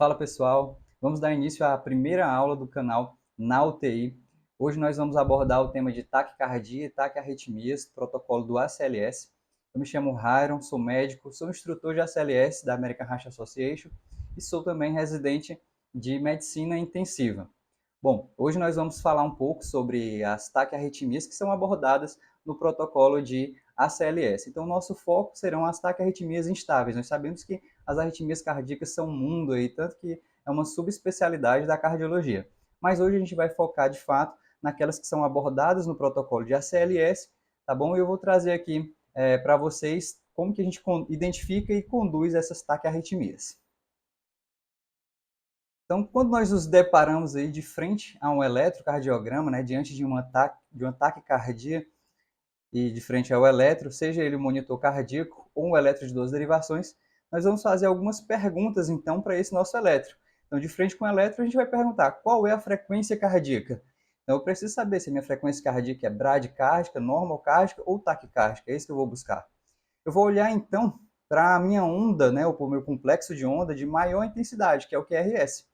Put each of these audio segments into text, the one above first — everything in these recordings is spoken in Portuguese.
Fala pessoal, vamos dar início à primeira aula do canal Na UTI. Hoje nós vamos abordar o tema de taquicardia e taquiarritmias, protocolo do ACLS. Eu me chamo Rairon, sou médico, sou instrutor de ACLS da American Heart Association e sou também residente de medicina intensiva. Bom, hoje nós vamos falar um pouco sobre as taquiarritmias que são abordadas no protocolo de ACLS. Então, nosso foco serão as taquiarritmias instáveis. Nós sabemos que as arritmias cardíacas são um mundo aí, tanto que é uma subespecialidade da cardiologia. Mas hoje a gente vai focar, de fato, naquelas que são abordadas no protocolo de ACLS, tá bom? E eu vou trazer aqui para vocês como que a gente identifica e conduz essas taquiarritmias. Então, quando nós nos deparamos aí de frente a um eletrocardiograma, né, diante de uma taquicardia e de frente ao eletro, seja ele um monitor cardíaco ou um eletro de duas derivações, nós vamos fazer algumas perguntas, então, para esse nosso eletro. Então, de frente com o eletro, a gente vai perguntar qual é a frequência cardíaca. Então, eu preciso saber se a minha frequência cardíaca é bradicárdica, normocárdica ou taquicárdica. É isso que eu vou buscar. Eu vou olhar, então, para a minha onda, né, ou para o meu complexo de onda de maior intensidade, que é o QRS.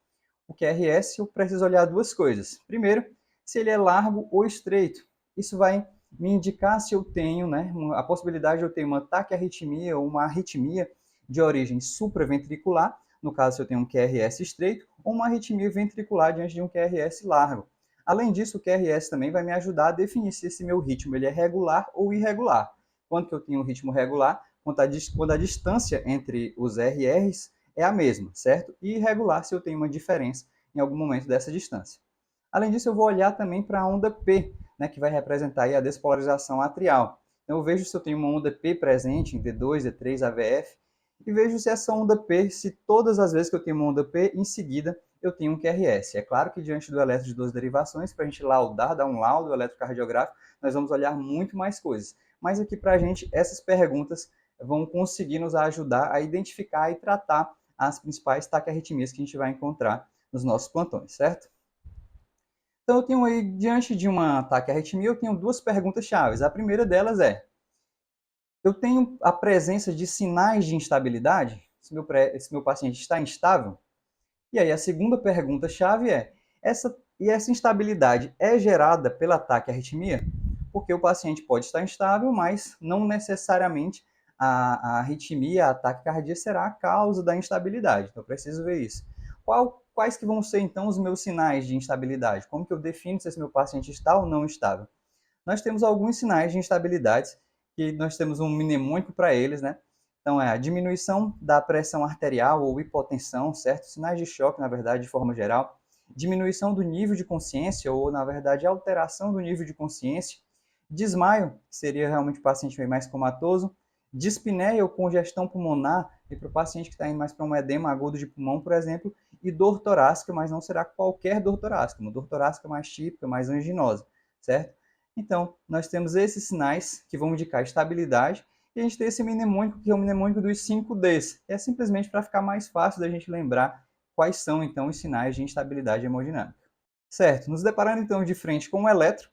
O QRS, eu preciso olhar duas coisas. Primeiro, se ele é largo ou estreito. Isso vai me indicar se eu tenho, né, a possibilidade de eu ter uma taquiarritmia ou uma arritmia de origem supraventricular, no caso se eu tenho um QRS estreito, ou uma arritmia ventricular diante de um QRS largo. Além disso, o QRS também vai me ajudar a definir se esse meu ritmo ele é regular ou irregular. Quando que eu tenho um ritmo regular? Quando a distância entre os RRs é a mesma, certo? E irregular se eu tenho uma diferença em algum momento dessa distância. Além disso, eu vou olhar também para a onda P, né, que vai representar aí a despolarização atrial. Então, eu vejo se eu tenho uma onda P presente em D2, D3, AVF, e vejo se essa onda P, se todas as vezes que eu tenho uma onda P, em seguida eu tenho um QRS. É claro que diante do eletro de duas derivações, para a gente laudar, dar um laudo eletrocardiográfico, nós vamos olhar muito mais coisas. Mas aqui para a gente, essas perguntas vão conseguir nos ajudar a identificar e tratar as principais taquiarritmias que a gente vai encontrar nos nossos plantões, certo? Então, eu tenho aí, diante de uma taquiarritmia, eu tenho duas perguntas chaves. A primeira delas é, eu tenho a presença de sinais de instabilidade? Se meu paciente está instável? E aí, a segunda pergunta-chave é, essa instabilidade é gerada pela taquiarritmia? Porque o paciente pode estar instável, mas não necessariamente a arritmia, a taquicardia será a causa da instabilidade. Então, eu preciso ver isso. Quais que vão ser, então, os meus sinais de instabilidade? Como que eu defino se esse meu paciente está ou não estável? Nós temos alguns sinais de instabilidade, que nós temos um mnemônico para eles, né? Então, é a diminuição da pressão arterial ou hipotensão, certo? Sinais de choque, na verdade, de forma geral. Diminuição do nível de consciência, ou, na verdade, alteração do nível de consciência. Desmaio, que seria realmente o paciente mais comatoso. Dispneia ou congestão pulmonar, e para o paciente que está indo mais para um edema agudo de pulmão, por exemplo. E dor torácica, mas não será qualquer dor torácica, uma dor torácica mais típica, mais anginosa, certo? Então, nós temos esses sinais que vão indicar estabilidade, e a gente tem esse mnemônico, que é o mnemônico dos 5Ds. É simplesmente para ficar mais fácil da gente lembrar quais são, então, os sinais de instabilidade hemodinâmica. Certo, nos deparando, então, de frente com o eletro,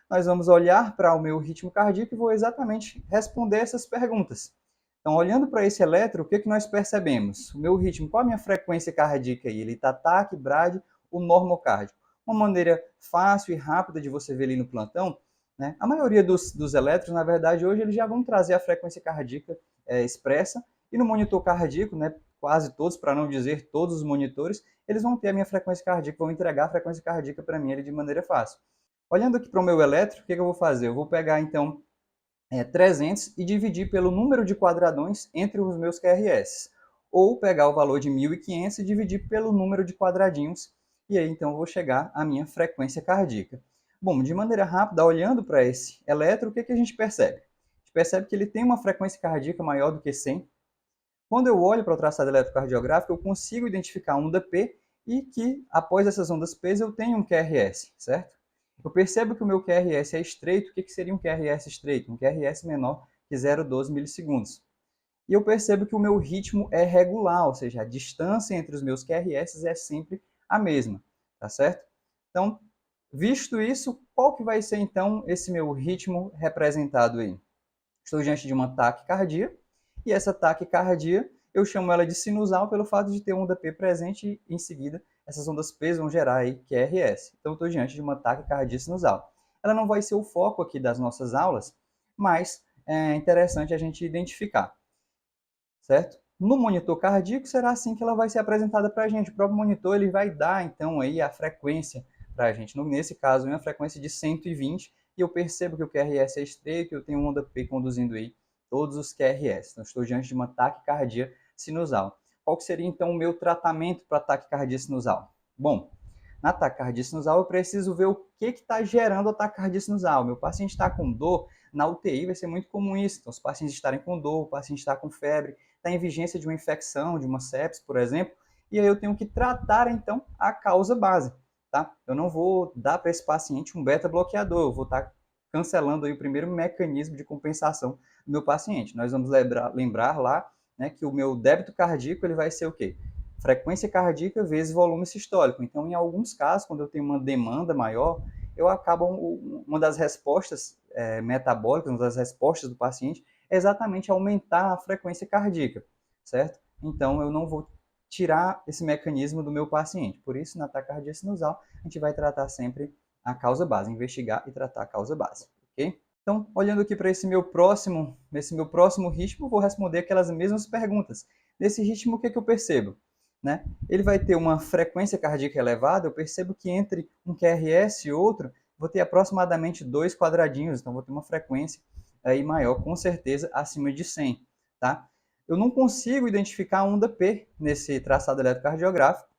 nós vamos olhar para o meu ritmo cardíaco e vou exatamente responder essas perguntas. Então, olhando para esse eletro, o que, que nós percebemos? O meu ritmo, qual a minha frequência cardíaca aí? Ele está taque, brade ou normocárdico? Uma maneira fácil e rápida de você ver ali no plantão, né? A maioria dos eletros, na verdade, hoje eles já vão trazer a frequência cardíaca expressa, e no monitor cardíaco, né, quase todos, para não dizer todos os monitores, eles vão ter a minha frequência cardíaca, vão entregar a frequência cardíaca para mim de maneira fácil. Olhando aqui para o meu eletro, o que eu vou fazer? Eu vou pegar, então, 300 e dividir pelo número de quadradões entre os meus QRS. Ou pegar o valor de 1.500 e dividir pelo número de quadradinhos, e aí então eu vou chegar à minha frequência cardíaca. Bom, de maneira rápida, olhando para esse eletro, o que a gente percebe? A gente percebe que ele tem uma frequência cardíaca maior do que 100. Quando eu olho para o traçado eletrocardiográfico, eu consigo identificar a onda P e que, após essas ondas P, eu tenho um QRS, certo? Eu percebo que o meu QRS é estreito. O que seria um QRS estreito? Um QRS menor que 0,12 milissegundos. E eu percebo que o meu ritmo é regular, ou seja, a distância entre os meus QRS é sempre a mesma, tá certo? Então, visto isso, qual que vai ser, então, esse meu ritmo representado aí? Estou diante de uma taquicardia, e essa taquicardia, eu chamo ela de sinusal pelo fato de ter onda P presente e, em seguida, essas ondas P vão gerar aí QRS. Então, eu estou diante de uma taquicardia sinusal. Ela não vai ser o foco aqui das nossas aulas, mas é interessante a gente identificar, certo? No monitor cardíaco, será assim que ela vai ser apresentada para a gente. O próprio monitor ele vai dar, então, aí a frequência para a gente. Nesse caso, uma frequência de 120, e eu percebo que o QRS é estreito, eu tenho onda P conduzindo aí todos os QRS. Então, estou diante de uma taquicardia sinusal. Qual que seria, então, o meu tratamento para taquicardia sinusal? Bom, na taquicardia sinusal, eu preciso ver o que está gerando a taquicardia sinusal. Meu paciente está com dor, na UTI vai ser muito comum isso. Então, os pacientes estarem com dor, o paciente está com febre, está em vigência de uma infecção, de uma sepse, por exemplo, e aí eu tenho que tratar, então, a causa base, tá? Eu não vou dar para esse paciente um beta-bloqueador, eu vou estar cancelando aí o primeiro mecanismo de compensação do meu paciente. Nós vamos lembrar lá, né, que o meu débito cardíaco ele vai ser o quê? Frequência cardíaca vezes volume sistólico. Então, em alguns casos, quando eu tenho uma demanda maior, eu acabo, uma das respostas metabólicas, uma das respostas do paciente, é exatamente aumentar a frequência cardíaca, certo? Então, eu não vou tirar esse mecanismo do meu paciente. Por isso, na taquicardia sinusal, a gente vai tratar sempre a causa base, investigar e tratar a causa base, ok? Então, olhando aqui para esse meu próximo ritmo, vou responder aquelas mesmas perguntas. Nesse ritmo, o que eu percebo? Né? Ele vai ter uma frequência cardíaca elevada, eu percebo que entre um QRS e outro, vou ter aproximadamente 2 quadradinhos, então vou ter uma frequência aí maior, com certeza, acima de 100, tá? Eu não consigo identificar a onda P nesse traçado eletrocardiográfico,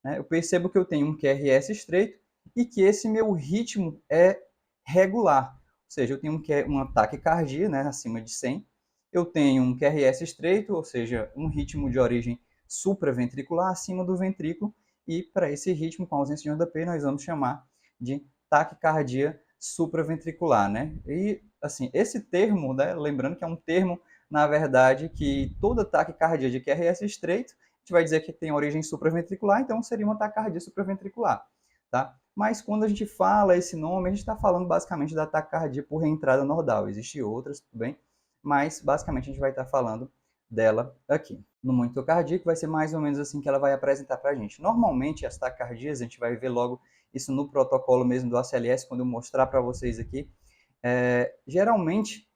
né? Eu percebo que eu tenho um QRS estreito e que esse meu ritmo é regular, ou seja, eu tenho um ataque cardíaco, né, acima de 100, eu tenho um QRS estreito, ou seja, um ritmo de origem supraventricular acima do ventrículo, e para esse ritmo, com ausência de onda P, nós vamos chamar de taquicardia supraventricular, né? E, assim, esse termo, né, lembrando que é um termo, na verdade, que toda taquicardia de QRS estreito, a gente vai dizer que tem origem supraventricular, então seria uma taquicardia supraventricular, tá? Mas quando a gente fala esse nome, a gente está falando basicamente da taquicardia por reentrada nodal. Existem outras, tudo bem? Mas, basicamente, a gente vai estar falando dela aqui. No monitor cardíaco vai ser mais ou menos assim que ela vai apresentar para a gente. Normalmente, as taquicardias, a gente vai ver logo isso no protocolo mesmo do ACLS, quando eu mostrar para vocês aqui. Geralmente,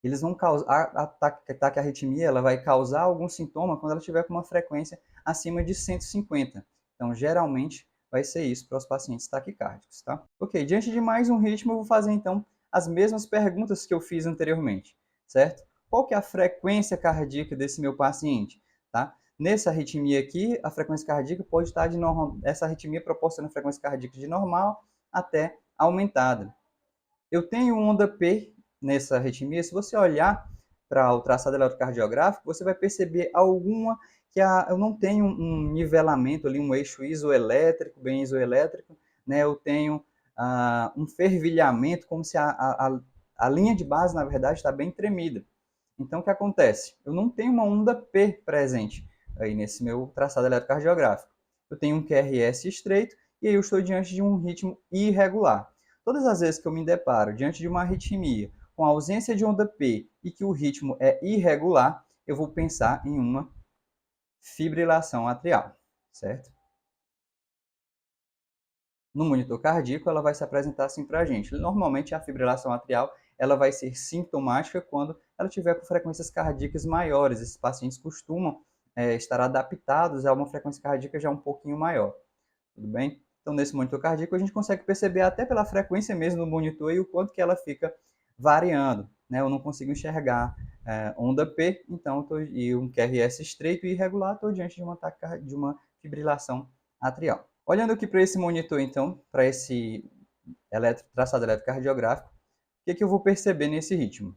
eles vão causar, a taquiarritmia ela vai causar algum sintoma quando ela estiver com uma frequência acima de 150. Então, geralmente, vai ser isso para os pacientes taquicárdicos, tá? Ok, diante de mais um ritmo, eu vou fazer, então, as mesmas perguntas que eu fiz anteriormente, certo? Qual que é a frequência cardíaca desse meu paciente, tá? Nessa arritmia aqui, a frequência cardíaca pode estar de normal, essa arritmia proporciona frequência cardíaca de normal até aumentada. Eu tenho onda P nessa arritmia. Se você olhar para o traçado eletrocardiográfico, você vai perceber alguma que eu não tenho um nivelamento ali, um eixo isoelétrico, bem isoelétrico, né? Eu tenho um fervilhamento, como se a linha de base, na verdade, está bem tremida. Então, o que acontece? Eu não tenho uma onda P presente aí nesse meu traçado eletrocardiográfico. Eu tenho um QRS estreito e aí eu estou diante de um ritmo irregular. Todas as vezes que eu me deparo diante de uma arritmia com ausência de onda P e que o ritmo é irregular, eu vou pensar em uma fibrilação atrial, certo? No monitor cardíaco, ela vai se apresentar assim para a gente. Normalmente, a fibrilação atrial ela vai ser sintomática quando ela tiver com frequências cardíacas maiores. Esses pacientes costumam estar adaptados a uma frequência cardíaca já um pouquinho maior. Tudo bem? Então, nesse monitor cardíaco, a gente consegue perceber até pela frequência mesmo do monitor e o quanto que ela fica variando, né? Eu não consigo enxergar onda P, então, e um QRS estreito e irregular, estou diante de uma fibrilação atrial. Olhando aqui para esse monitor, então, para esse traçado eletrocardiográfico, o que eu vou perceber nesse ritmo?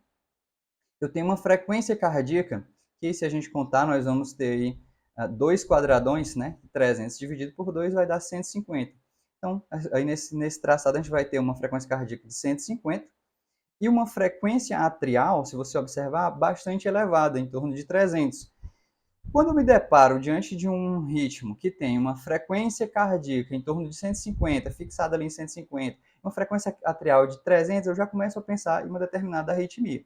Eu tenho uma frequência cardíaca que, se a gente contar, nós vamos ter aí 2 quadradões, né? 300 dividido por 2 vai dar 150. Então, aí nesse traçado a gente vai ter uma frequência cardíaca de 150 e uma frequência atrial, se você observar, bastante elevada, em torno de 300. Quando eu me deparo diante de um ritmo que tem uma frequência cardíaca em torno de 150, fixada ali em 150, uma frequência atrial de 300, eu já começo a pensar em uma determinada arritmia.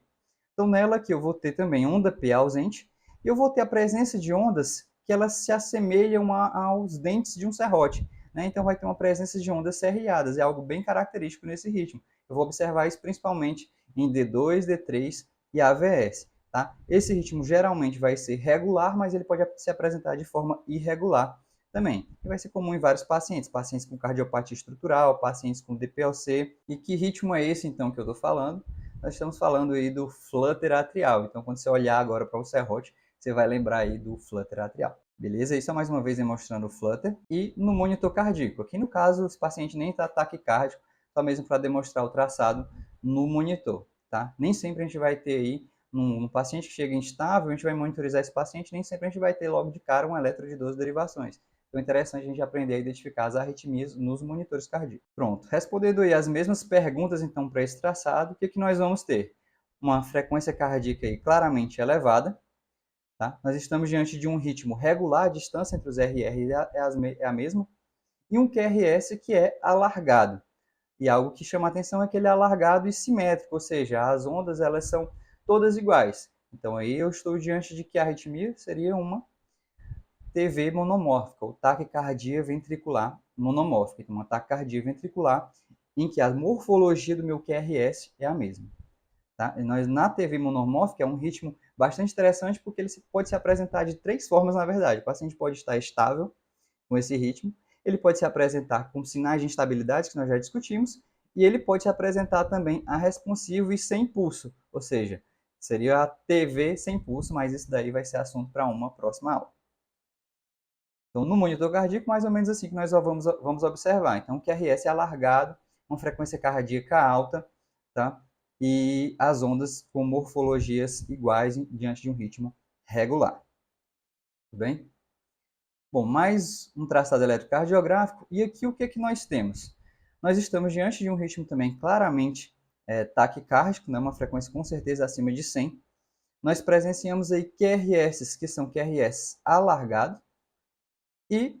Então, nela aqui eu vou ter também onda P ausente E eu vou ter a presença de ondas que elas se assemelham aos dentes de um serrote, né? Então vai ter uma presença de ondas serreadas, é algo bem característico nesse ritmo. Eu vou observar isso principalmente em D2, D3 e AVS. Tá? Esse ritmo geralmente vai ser regular, mas ele pode se apresentar de forma irregular também. E vai ser comum em vários pacientes, pacientes com cardiopatia estrutural, pacientes com DPLC. E que ritmo é esse, então, que eu estou falando? Nós estamos falando aí do flutter atrial. Então, quando você olhar agora para o serrote, você vai lembrar aí do flutter atrial. Beleza? Isso é mais uma vez demonstrando o flutter. E no monitor cardíaco. Aqui no caso, esse paciente nem está taquicárdico, só mesmo para demonstrar o traçado no monitor. Tá? Nem sempre a gente vai ter aí, num paciente que chega instável, a gente vai monitorizar esse paciente, nem sempre a gente vai ter logo de cara um eletro de 12 derivações. Então é interessante a gente aprender a identificar as arritmias nos monitores cardíacos. Pronto, respondendo aí as mesmas perguntas então para esse traçado, o que, que nós vamos ter? Uma frequência cardíaca aí claramente elevada, tá? Nós estamos diante de um ritmo regular, a distância entre os RR é a mesma, e um QRS que é alargado. E algo que chama a atenção é que ele é alargado e simétrico, ou seja, as ondas elas são todas iguais. Então aí eu estou diante de que a arritmia seria uma TV monomórfica, ou taquicardia ventricular monomórfica. Então, uma taquicardia ventricular em que a morfologia do meu QRS é a mesma. Tá? E nós, na TV monomórfica, é um ritmo bastante interessante porque ele pode se apresentar de três formas, na verdade. O paciente pode estar estável com esse ritmo, ele pode se apresentar com sinais de instabilidade, que nós já discutimos, e ele pode se apresentar também responsivo e sem pulso, ou seja, seria a TV sem pulso, mas isso daí vai ser assunto para uma próxima aula. Então, no monitor cardíaco, mais ou menos assim que nós vamos observar. Então, o QRS é alargado, uma frequência cardíaca alta, tá? E as ondas com morfologias iguais diante de um ritmo regular. Tudo bem? Bom, mais um traçado eletrocardiográfico. E aqui o que, que nós temos? Nós estamos diante de um ritmo também claramente taquicárdico, né? Uma frequência com certeza acima de 100. Nós presenciamos aí QRS, que são QRS alargados, e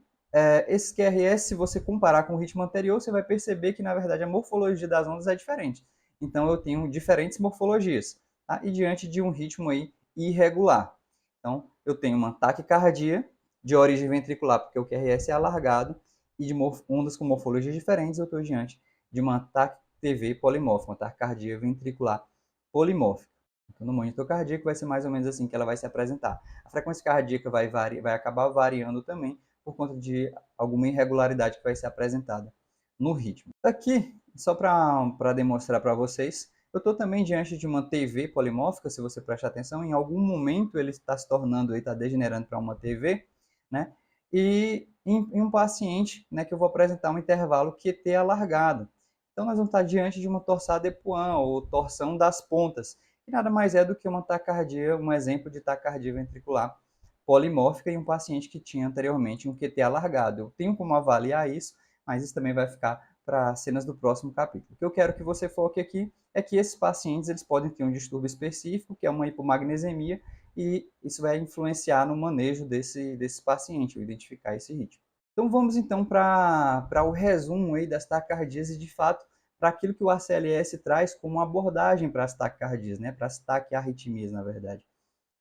esse QRS, se você comparar com o ritmo anterior, você vai perceber que, na verdade, a morfologia das ondas é diferente. Então, eu tenho diferentes morfologias, tá? E diante de um ritmo aí irregular. Então, eu tenho uma taquicardia de origem ventricular, porque o QRS é alargado, e de ondas com morfologias diferentes, eu estou diante de uma TAC-TV polimórfica, uma taquicardia ventricular polimórfica. Então, no monitor cardíaco vai ser mais ou menos assim que ela vai se apresentar. A frequência cardíaca vai acabar variando também, por conta de alguma irregularidade que vai ser apresentada no ritmo. Aqui, só para demonstrar para vocês, eu estou também diante de uma TV polimórfica, se você prestar atenção, em algum momento ele está se tornando, está degenerando para uma TV, né? E em um paciente, né, que eu vou apresentar um intervalo QT alargado. Então, nós vamos estar diante de uma torsade de Poin, ou torção das pontas, que nada mais é do que uma taquicardia, um exemplo de taquicardia ventricular polimórfica em um paciente que tinha anteriormente um QT alargado. Eu tenho como avaliar isso, mas isso também vai ficar para cenas do próximo capítulo. O que eu quero que você foque aqui é que esses pacientes eles podem ter um distúrbio específico, que é uma hipomagnesemia, e isso vai influenciar no manejo desse paciente, identificar esse ritmo. Então vamos então para o resumo aí das taquicardias e de fato para aquilo que o ACLS traz como abordagem para as taquicardias, né? Para as taquiarritmias, na verdade.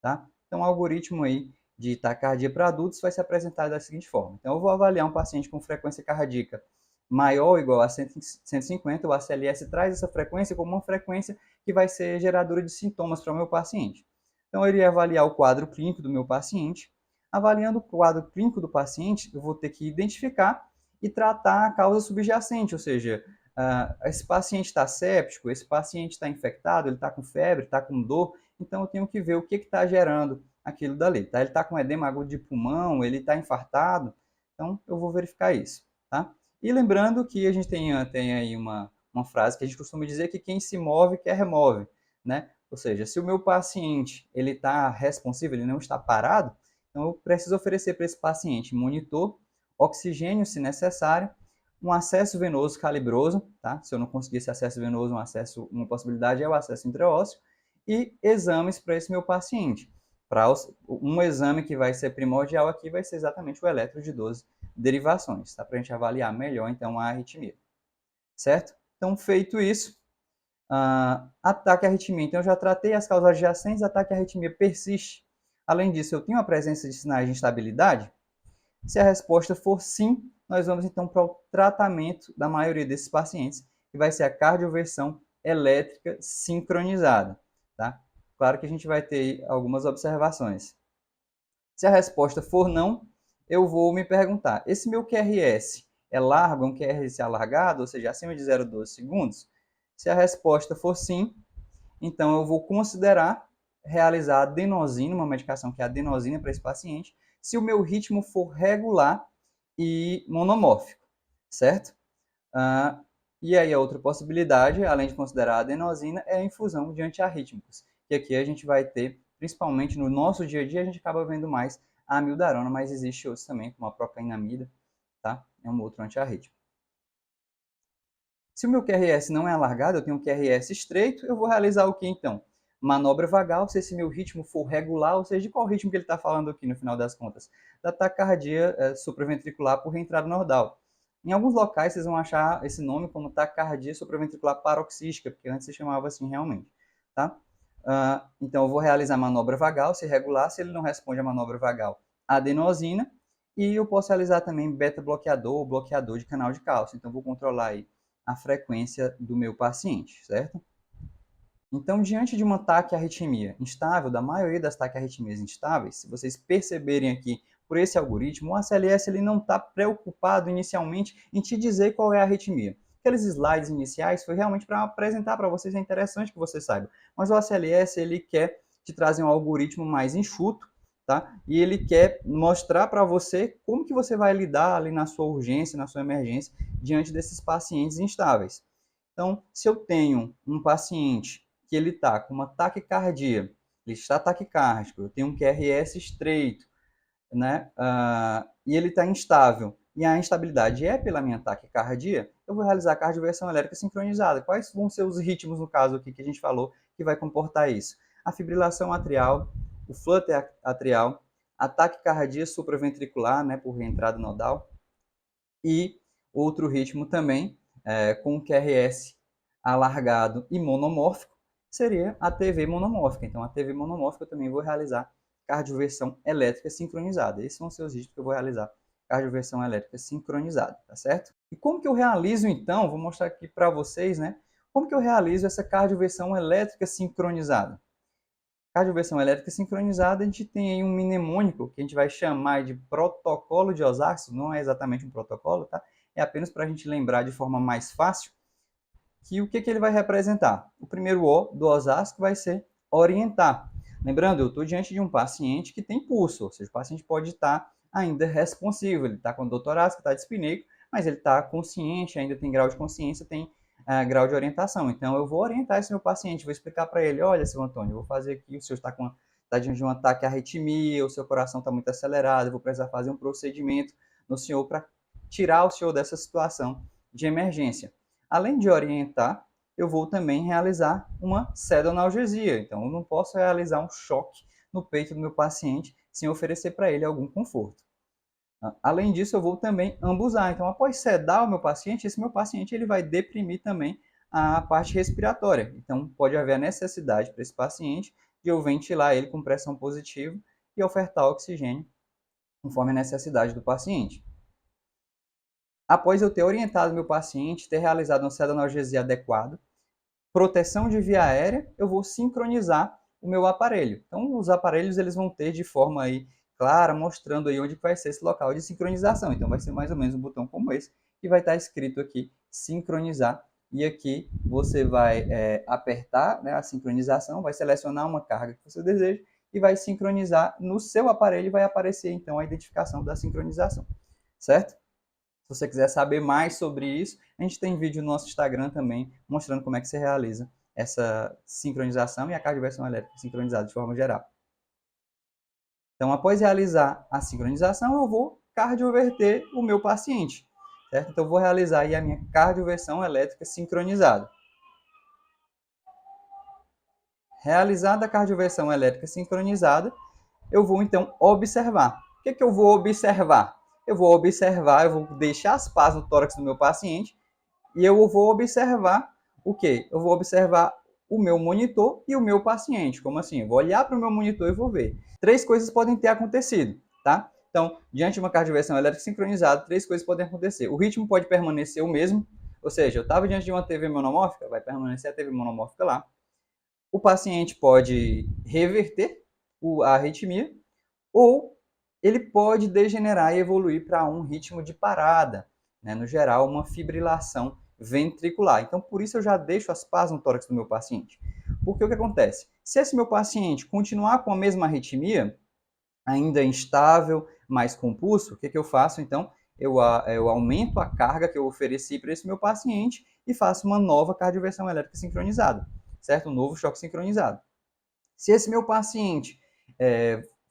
Tá? Então o algoritmo aí de taquicardia para adultos vai se apresentar da seguinte forma. Então, eu vou avaliar um paciente com frequência cardíaca maior ou igual a 150, o ACLS traz essa frequência como uma frequência que vai ser geradora de sintomas para o meu paciente. Então, eu iria avaliar o quadro clínico do meu paciente. Avaliando o quadro clínico do paciente, eu vou ter que identificar e tratar a causa subjacente, ou seja, esse paciente está séptico, esse paciente está infectado, ele está com febre, está com dor, então eu tenho que ver o que está gerando aquilo dali, tá? Ele está com edema agudo de pulmão, ele está infartado, então eu vou verificar isso, tá? E lembrando que a gente tem aí uma frase que a gente costuma dizer que quem se move quer remove, né? Ou seja, se o meu paciente ele está responsivo, ele não está parado, então eu preciso oferecer para esse paciente monitor, oxigênio se necessário, um acesso venoso calibroso, tá? Se eu não conseguir esse acesso venoso, uma possibilidade é o acesso intraósseo, e exames para esse meu paciente. Para um exame que vai ser primordial aqui vai ser exatamente o eletro de 12 derivações, tá? Para a gente avaliar melhor, então, a arritmia. Certo? Então, feito isso, ataque à arritmia. Então, eu já tratei as causas adjacentes, ataque à arritmia persiste. Além disso, eu tenho a presença de sinais de instabilidade? Se a resposta for sim, nós vamos então para o tratamento da maioria desses pacientes, que vai ser a cardioversão elétrica sincronizada. Tá? Claro que a gente vai ter algumas observações. Se a resposta for não, eu vou me perguntar, esse meu QRS é largo, é um QRS alargado, ou seja, acima de 0,12 segundos? Se a resposta for sim, então eu vou considerar realizar adenosina, uma medicação que é adenosina para esse paciente, se o meu ritmo for regular e monomórfico, certo? E aí a outra possibilidade, além de considerar a adenosina, é a infusão de antiarrítmicos, que aqui a gente vai ter, principalmente no nosso dia a dia, a gente acaba vendo mais a amiodarona, mas existe outros também, como a procainamida, tá? É um outro antiarrítmico. Se o meu QRS não é alargado, eu tenho um QRS estreito, eu vou realizar o que então? Manobra vagal, se esse meu ritmo for regular, ou seja, de qual ritmo que ele está falando aqui no final das contas? Da taquicardia supraventricular por reentrada nodal. Em alguns locais vocês vão achar esse nome como taquicardia supraventricular paroxística, porque antes se chamava assim realmente. Tá? Então eu vou realizar a manobra vagal, se regular, se ele não responde à manobra vagal, adenosina, e eu posso realizar também beta-bloqueador ou bloqueador de canal de cálcio. Então eu vou controlar aí a frequência do meu paciente, certo? Então, diante de uma taquiarritmia instável, da maioria das taquiarritmias instáveis, se vocês perceberem aqui por esse algoritmo, o ACLS ele não está preocupado inicialmente em te dizer qual é a arritmia. Aqueles slides iniciais foi realmente para apresentar para vocês, é interessante que você saiba. Mas o ACLS ele quer te trazer um algoritmo mais enxuto, tá? E ele quer mostrar para você como que você vai lidar ali na sua urgência, na sua emergência, diante desses pacientes instáveis. Então, se eu tenho um paciente que ele está com uma taquicardia, ele está taquicárdico, eu tenho um QRS estreito, né? E ele está instável, e a instabilidade é pela minha taquicardia, eu vou realizar a cardioversão elétrica sincronizada. Quais vão ser os ritmos, no caso aqui que a gente falou, que vai comportar isso? A fibrilação atrial, o flutter atrial, a taquicardia supraventricular, né, por reentrada nodal, e outro ritmo também, com QRS alargado e monomórfico, seria a TV monomórfica. Então, a TV monomórfica eu também vou realizar cardioversão elétrica sincronizada. Esses são os seus ritmos que eu vou realizar cardioversão elétrica sincronizada, tá certo? E como que eu realizo, então, vou mostrar aqui para vocês, né, como que eu realizo essa cardioversão elétrica sincronizada? Cardioversão elétrica sincronizada, a gente tem aí um mnemônico que a gente vai chamar de protocolo de Osarco, não é exatamente um protocolo, tá? É apenas para a gente lembrar de forma mais fácil que o que ele vai representar. O primeiro O do Osarco vai ser orientar. Lembrando, eu estou diante de um paciente que tem pulso, ou seja, o paciente pode estar ainda responsivo, ele está com dor torácica, está dispneico, mas ele está consciente, ainda tem grau de consciência, tem grau de orientação. Então, eu vou orientar esse meu paciente, vou explicar para ele, olha, seu Antônio, eu vou fazer aqui, o senhor está diante de um ataque à arritmia, o seu coração está muito acelerado, eu vou precisar fazer um procedimento no senhor para tirar o senhor dessa situação de emergência. Além de orientar, eu vou também realizar uma pseudoanalgesia. Então, eu não posso realizar um choque no peito do meu paciente sem oferecer para ele algum conforto. Além disso, eu vou também ambusar. Então, após sedar o meu paciente, esse meu paciente ele vai deprimir também a parte respiratória. Então, pode haver a necessidade para esse paciente de eu ventilar ele com pressão positiva e ofertar oxigênio conforme a necessidade do paciente. Após eu ter orientado meu paciente, ter realizado uma pseudoanalgesia adequada, proteção de via aérea, eu vou sincronizar o meu aparelho. Então, os aparelhos eles vão ter de forma aí clara, mostrando aí onde vai ser esse local de sincronização. Então, vai ser mais ou menos um botão como esse, que vai estar escrito aqui, sincronizar. E aqui você vai apertar, né, a sincronização, vai selecionar uma carga que você deseja e vai sincronizar no seu aparelho e vai aparecer, então, a identificação da sincronização. Certo? Se você quiser saber mais sobre isso, a gente tem vídeo no nosso Instagram também, mostrando como é que você realiza essa sincronização e a cardioversão elétrica sincronizada de forma geral. Então, após realizar a sincronização, eu vou cardioverter o meu paciente, certo? Então, eu vou realizar aí a minha cardioversão elétrica sincronizada. Realizada a cardioversão elétrica sincronizada, eu vou então observar. O que eu vou observar? Eu vou deixar as pás no tórax do meu paciente e eu vou observar o quê? Eu vou observar o meu monitor e o meu paciente. Como assim? Eu vou olhar para o meu monitor e vou ver. Três coisas podem ter acontecido, tá? Então, diante de uma cardioversão elétrica sincronizada, três coisas podem acontecer. O ritmo pode permanecer o mesmo, ou seja, eu estava diante de uma TV monomórfica, vai permanecer a TV monomórfica lá. O paciente pode reverter a arritmia, ou ele pode degenerar e evoluir para um ritmo de parada, né? No geral, uma fibrilação ventricular. Então, por isso eu já deixo as pás no tórax do meu paciente. Porque o que acontece? Se esse meu paciente continuar com a mesma arritmia, ainda instável, mais compulso, o que eu faço então? Eu aumento a carga que eu ofereci para esse meu paciente e faço uma nova cardioversão elétrica sincronizada, certo? Um novo choque sincronizado. Se esse meu paciente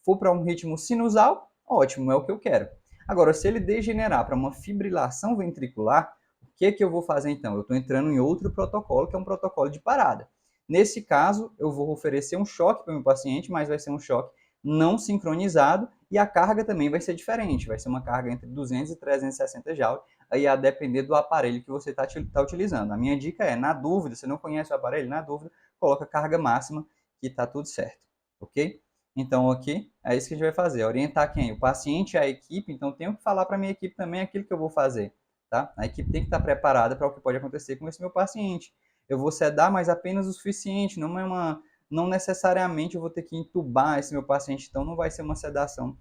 for para um ritmo sinusal, ótimo, é o que eu quero. Agora, se ele degenerar para uma fibrilação ventricular, o que eu vou fazer então? Eu estou entrando em outro protocolo, que é um protocolo de parada. Nesse caso, eu vou oferecer um choque para o meu paciente, mas vai ser um choque não sincronizado e a carga também vai ser diferente. Vai ser uma carga entre 200 e 360 Joule, aí a depender do aparelho que você está utilizando. A minha dica é, na dúvida, você não conhece o aparelho, na dúvida, coloca a carga máxima que está tudo certo, ok? Então, aqui, é isso que a gente vai fazer, orientar quem? O paciente e a equipe, então tenho que falar para a minha equipe também aquilo que eu vou fazer, tá? A equipe tem que estar preparada para o que pode acontecer com esse meu paciente. Eu vou sedar, mas apenas o suficiente, não necessariamente eu vou ter que entubar esse meu paciente, então não vai ser uma sedação,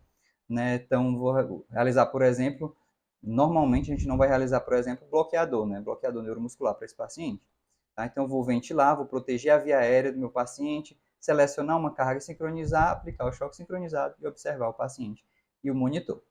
né? Então, vou realizar, por exemplo, normalmente a gente não vai realizar, por exemplo, bloqueador, né? Bloqueador neuromuscular para esse paciente. Tá? Então, vou ventilar, vou proteger a via aérea do meu paciente, selecionar uma carga, sincronizar, aplicar o choque sincronizado e observar o paciente e o monitor.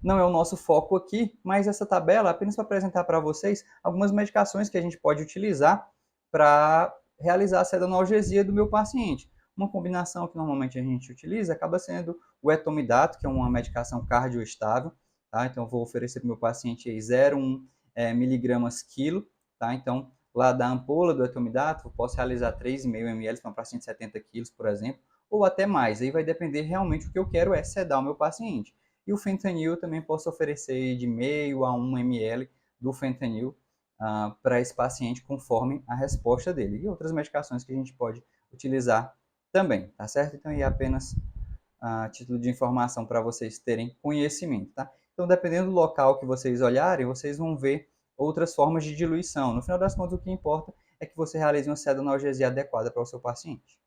Não é o nosso foco aqui, mas essa tabela é apenas para apresentar para vocês algumas medicações que a gente pode utilizar para realizar a sedanalgesia do meu paciente. Uma combinação que normalmente a gente utiliza acaba sendo o etomidato, que é uma medicação cardioestável. Tá? Então, vou oferecer para o meu paciente 0,1 miligramas quilo. Tá? Então, lá da ampola do etomidato, eu posso realizar 3,5 ml para um paciente de 70 quilos, por exemplo, ou até mais. Aí vai depender realmente o que eu quero é sedar o meu paciente. E o fentanil eu também posso oferecer de meio a 1 ml do fentanil para esse paciente conforme a resposta dele. E outras medicações que a gente pode utilizar também, tá certo? Então, é apenas a título de informação para vocês terem conhecimento, tá? Então, dependendo do local que vocês olharem, vocês vão ver outras formas de diluição. No final das contas, o que importa é que você realize uma sedanalgesia adequada para o seu paciente.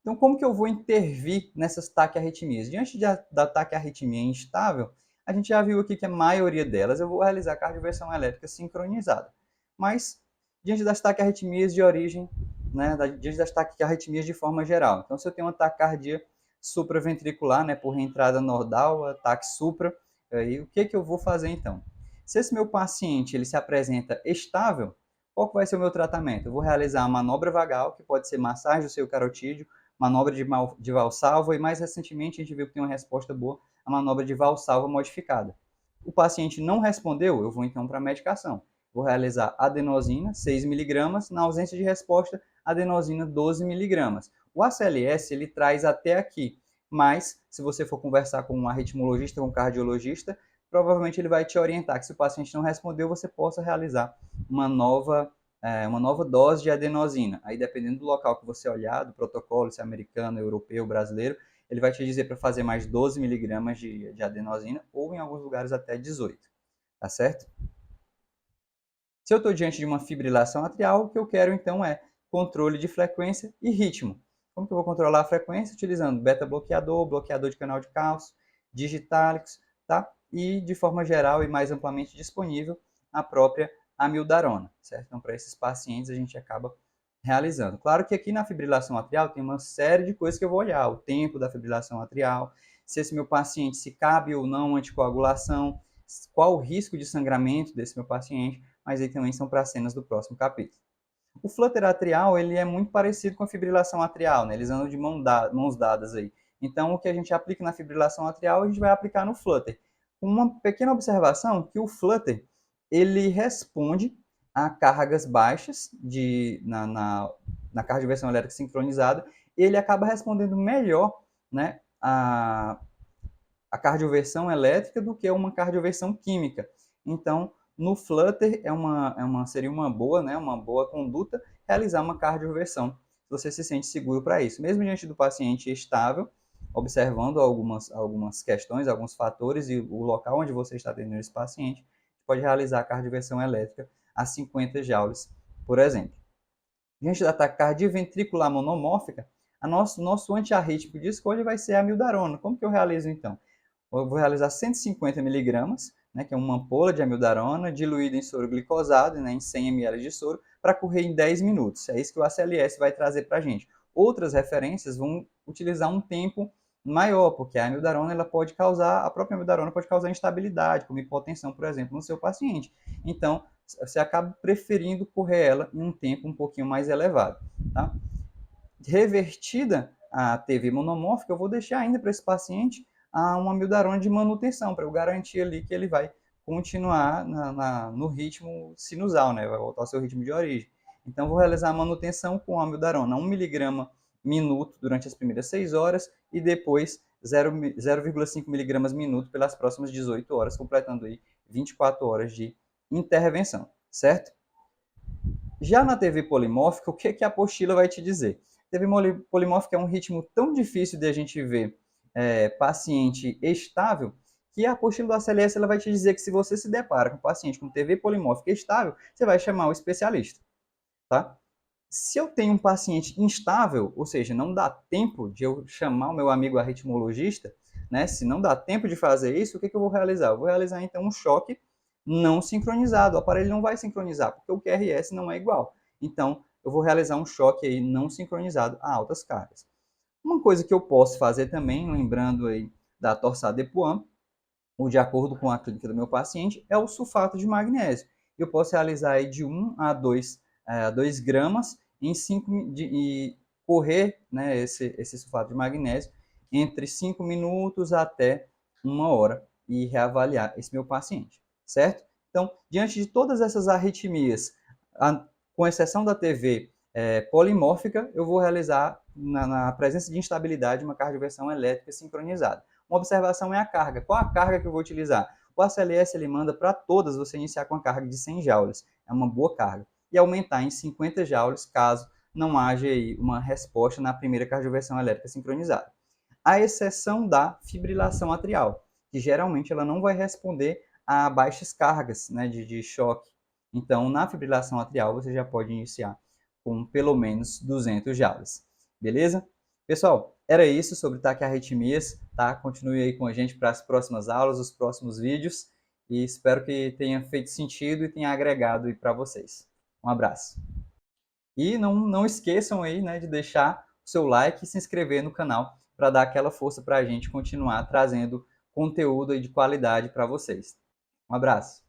Então, como que eu vou intervir nessas taquiarritmias? Diante da taquiarritmia instável, a gente já viu aqui que a maioria delas eu vou realizar cardioversão elétrica sincronizada. Mas, diante das taquiarritmias de origem, né, diante das taquiarritmias de forma geral. Então, se eu tenho uma taquicardia supraventricular, né, por reentrada nodal, ataque supra, aí o que eu vou fazer então? Se esse meu paciente ele se apresenta estável, qual vai ser o meu tratamento? Eu vou realizar a manobra vagal, que pode ser massagem do seio carotídeo, manobra de valsalva e mais recentemente a gente viu que tem uma resposta boa, a manobra de valsalva modificada. O paciente não respondeu, eu vou então para a medicação. Vou realizar adenosina, 6 miligramas, na ausência de resposta, adenosina, 12 miligramas. O ACLS, ele traz até aqui, mas se você for conversar com um arritmologista, com um cardiologista, provavelmente ele vai te orientar que se o paciente não respondeu, você possa realizar uma nova dose de adenosina. Aí, dependendo do local que você olhar, do protocolo, se é americano, europeu, brasileiro, ele vai te dizer para fazer mais 12 miligramas de adenosina, ou em alguns lugares até 18. Tá certo? Se eu estou diante de uma fibrilação atrial, o que eu quero então é controle de frequência e ritmo. Como que eu vou controlar a frequência? Utilizando beta-bloqueador, bloqueador de canal de cálcio, digitálicos, tá? E, de forma geral e mais amplamente disponível, a própria amiodarona, certo? Então, para esses pacientes, a gente acaba realizando. Claro que aqui na fibrilação atrial tem uma série de coisas que eu vou olhar. O tempo da fibrilação atrial, se esse meu paciente, se cabe ou não anticoagulação, qual o risco de sangramento desse meu paciente, mas aí também são para cenas do próximo capítulo. O flutter atrial, ele é muito parecido com a fibrilação atrial, né? Eles andam de mãos dadas aí. Então, o que a gente aplica na fibrilação atrial, a gente vai aplicar no flutter. Uma pequena observação, que o flutter, ele responde a cargas baixas na cardioversão elétrica sincronizada, e ele acaba respondendo melhor, né, a cardioversão elétrica do que uma cardioversão química. Então, No Flutter seria uma boa, né, uma boa conduta realizar uma cardioversão, se você se sente seguro para isso. Mesmo diante do paciente estável, observando algumas questões, alguns fatores e o local onde você está atendendo esse paciente, pode realizar a cardioversão elétrica a 50 joules, por exemplo. Diante da taquicardia ventricular monomórfica, nosso antiarrítmico de escolha vai ser a amiodarona. Como que eu realizo então? Eu vou realizar 150 miligramas, né, que é uma ampola de amiodarona, diluída em soro glicosado, né, em 100 ml de soro, para correr em 10 minutos. É isso que o ACLS vai trazer para a gente. Outras referências vão utilizar um tempo maior, porque a amiodarona, a própria amiodarona pode causar instabilidade, como hipotensão, por exemplo, no seu paciente. Então, você acaba preferindo correr ela em um tempo um pouquinho mais elevado. Tá? Revertida a TV monomórfica, eu vou deixar ainda para esse paciente uma amiodarona de manutenção, para eu garantir ali que ele vai continuar no ritmo sinusal, né? Vai voltar ao seu ritmo de origem. Então, vou realizar a manutenção com a amiodarona 1 mg minuto durante as primeiras 6 horas e depois 0,5 mg minuto pelas próximas 18 horas, completando aí 24 horas de intervenção, certo? Já na TV polimórfica, o que a apostila vai te dizer? TV polimórfica é um ritmo tão difícil de a gente ver paciente estável, que a apostila do ACLS ela vai te dizer que se você se depara com um paciente com TV polimórfica estável, você vai chamar o especialista. Tá? Se eu tenho um paciente instável, ou seja, não dá tempo de eu chamar o meu amigo arritmologista, né? Se não dá tempo de fazer isso, o que eu vou realizar? Eu vou realizar então um choque não sincronizado. O aparelho não vai sincronizar, porque o QRS não é igual. Então, eu vou realizar um choque aí não sincronizado a altas cargas. Uma coisa que eu posso fazer também, lembrando aí da torsade de Puan, ou de acordo com a clínica do meu paciente, é o sulfato de magnésio. Eu posso realizar aí de 1 a 2 gramas e correr, né, esse sulfato de magnésio entre 5 minutos até 1 hora e reavaliar esse meu paciente, certo? Então, diante de todas essas arritmias, com exceção da TV polimórfica, eu vou realizar, na presença de instabilidade, uma cardioversão elétrica sincronizada. Uma observação é a carga. Qual a carga que eu vou utilizar? O ACLS ele manda para todas você iniciar com a carga de 100 joules. É uma boa carga. E aumentar em 50 joules caso não haja aí uma resposta na primeira cardioversão elétrica sincronizada. A exceção da fibrilação atrial, que geralmente ela não vai responder a baixas cargas, né, de choque. Então, na fibrilação atrial, você já pode iniciar com pelo menos 200 joules. Beleza? Pessoal, era isso sobre taquiarritmias, tá? Continue aí com a gente para as próximas aulas, os próximos vídeos, e espero que tenha feito sentido e tenha agregado aí para vocês. Um abraço. E não esqueçam aí, né, de deixar o seu like e se inscrever no canal para dar aquela força para a gente continuar trazendo conteúdo aí de qualidade para vocês. Um abraço.